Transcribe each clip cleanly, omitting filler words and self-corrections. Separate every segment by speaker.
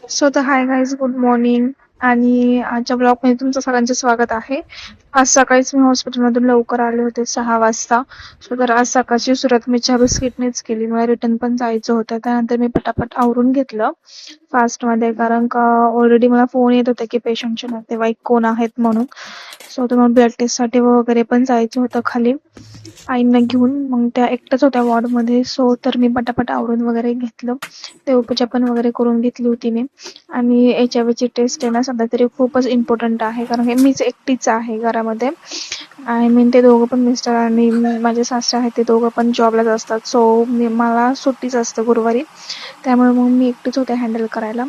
Speaker 1: So तर hi guys, good morning. आणि आजच्या ब्लॉगमध्ये तुमचं सगळ्यांचं स्वागत आहे. आज सकाळीच मी हॉस्पिटलमधून लवकर आले होते 6 वाजता. सो तर आज सकाळची सुरुवात मी चहा बिस्किटनेच केली. मला रिटर्न पण जायचं होतं. त्यानंतर मी पटापट आवरून घेतलं फास्टमध्ये, कारण का ऑलरेडी मला फोन येत होते की पेशंटचे नातेवाईक कोण आहेत म्हणून. सो तर मग ब्लड टेस्टसाठी वगैरे पण जायचं होतं खाली आईंना घेऊन. मग त्या एकट्याच होत्या वॉर्डमध्ये. सो तर मी पटापट आवरून वगैरे घेतलं. देवपूजा पण वगैरे करून घेतली होती मी. आणि HIV ची टेस्ट आहे ना, सध्या तरी खूपच इम्पॉर्टंट आहे, कारण हे मीच एकटीच आहे घरामध्ये. आय मीन ते दोघं पण, मिस्टर आणि माझे सासरे आहेत, ते दोघं पण जॉबलाच असतात. सो मला सुट्टीच असतं गुरुवारी, त्यामुळे मग मी एकटीच होते हँडल करायला.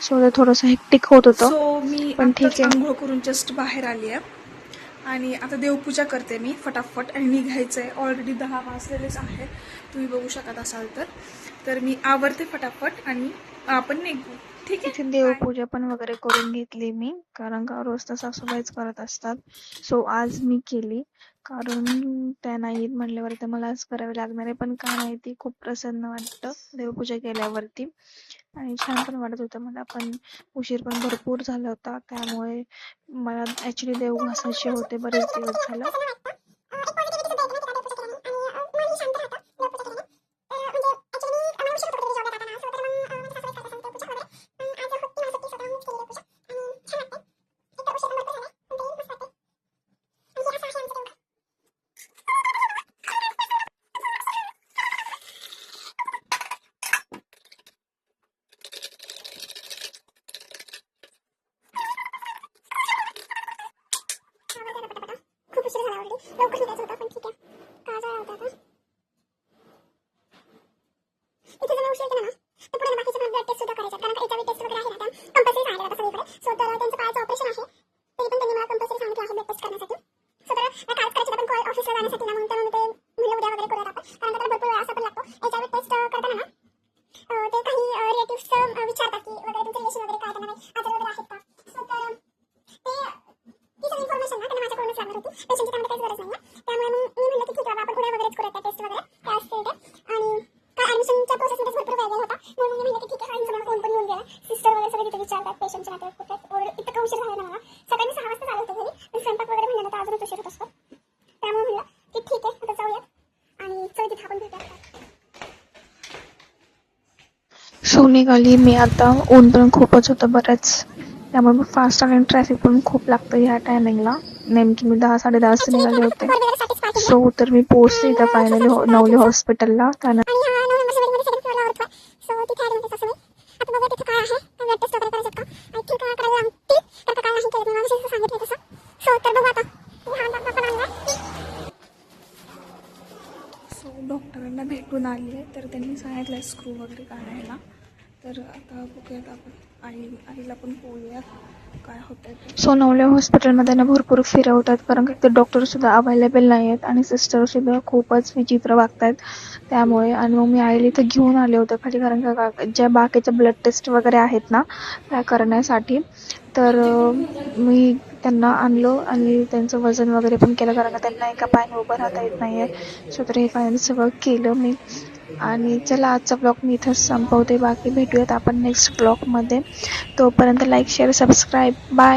Speaker 1: सो ते थोडंसं हेक्टिक होत होतं.
Speaker 2: सो मी
Speaker 1: पण
Speaker 2: आत्ताच
Speaker 1: ठीक आहे.
Speaker 2: आंघोळ करून जस्ट बाहेर आली आहे आणि आता देवपूजा करते मी फटाफट आणि निघायचं आहे. ऑलरेडी 10 वाजलेलेच आहे, तुम्ही बघू शकत असाल तर मी आवरते फटाफट आणि आपण निघू. ठीक
Speaker 1: इथे
Speaker 2: आहे.
Speaker 1: देवपूजा पण वगैरे करून घेतली मी, कारण का रोज तर सासूबाईच करत असतात. सो आज मी केली, कारण त्या नाही म्हणल्यावर तर मला आज करावी लागणार आहे. पण काय माहिती, खूप प्रसन्न वाटतं देवपूजा केल्यावरती, आणि छान पण वाटत होतं मला. पण उशीर पण भरपूर झाला होता, त्यामुळे मला ॲक्च्युली देव घासायचे होते बरेच दिवस झालं.
Speaker 2: खूप उशीर झाला ऑलरेडी, लवकर निघायचं होतं, पण ठीक आहे. का जायला होतं आता इथे जर उशीर केला ना तर पुढे बाकीचे पण ब्लड टेस्ट सुद्धा करायचे, कारण का HIV टेस्ट वगैरे आहे ना, त्या कंपल्सरी सांगितलं आता सगळीकडे. सो तर त्यांचं पायाचं ऑपरेशन आहे, तरी पण त्यांनी मला कंपल्सरी सांगितलं आहे ब्लड टेस्ट करण्यासाठी. सो तर कालच करायचं होतं, पण कॉल ऑफिसला जाण्यासाठी ना, म्हणून तर ते म्हणलं उद्या वगैरे करूयात आपण, कारण का भरपूर वेळ असा पण लागतो HIV टेस्ट करताना ना. ते काही रिलेटिव्स विचारतात की वगैरे तुमचे रिलेशन वगैरे काय, त्यांना काही आजार वगैरे आहेत का. सो तर ते ती सगळी इन्फॉर्मेशन ना त्यांना माझ्याकडूनच लागणार होती. पेशंटची त्यामध्ये काहीच गरज नाही आहे. त्यामुळे मग मी म्हणलं की ठीक आहे, आपण उद्या वगैरेच करूयात त्या टेस्ट वगैरे काय असतील ते. आणि काय ॲडमिशनच्या प्रोसेसमध्ये भरपूर वेळ गेला होता, म्हणून मी म्हणलं की ठीक आहे, हा फोन पण येऊन गेला. सिस्टर वगैरे सगळे तिथे विचारतात पेशंटच्या नात्यात कुठे आहेत. इतका उशीर झाला ना मला. सकाळी 6 वाजता आले होते घरी, पण स्वयंपाक वगैरे म्हणलं तर अजूनच उशीर होत असतो. त्यामुळे म्हणलं की ठीक आहे, आता जाऊयात आणि चल तिथे आपण भेटूयात.
Speaker 1: सो निघाली मी आता. ऊन पण खूपच होतं बरंच, त्यामुळे फास्ट आणि ट्रॅफिक पण खूप लागतं ह्या टायमिंगला. नेमकी मी 10-10:30 वाजता निघाले होते. सो तर मी पोहोचले इथं फायनली नवले हॉस्पिटलला. त्यानंतर
Speaker 2: डॉक्टरांना भेटून आली आहे, तर त्यांनी सांगितलं स्क्रू वगैरे काढायला. तर आता बघूयात आपण आईला पण बोलूयात काय होतंय ते.
Speaker 1: सो नवले हॉस्पिटलमध्ये ना भरपूर फिरवतात, कारण की डॉक्टरसुद्धा अवेलेबल नाही आहेत आणि सिस्टरसुद्धा खूपच विचित्र वागत आहेत, त्यामुळे. आणि मग मी आईला इथं घेऊन आले होते खाली, कारण का ज्या बाकीच्या ब्लड टेस्ट वगैरे आहेत ना त्या करण्यासाठी. तर मी त्यांना आणलो आणि त्यांचं वजन वगैरे पण केलं, कारण का त्यांना एका पायाने उभं राहता येत नाही आहे. सो तर हे फायनली सगळं केलं मी. आणि चला, आजचा ब्लॉग मी इथंच संपवते. बाकी भेटूयात आपण नेक्स्ट ब्लॉगमध्ये. तोपर्यंत लाईक, शेअर, सबस्क्राईब. बाय.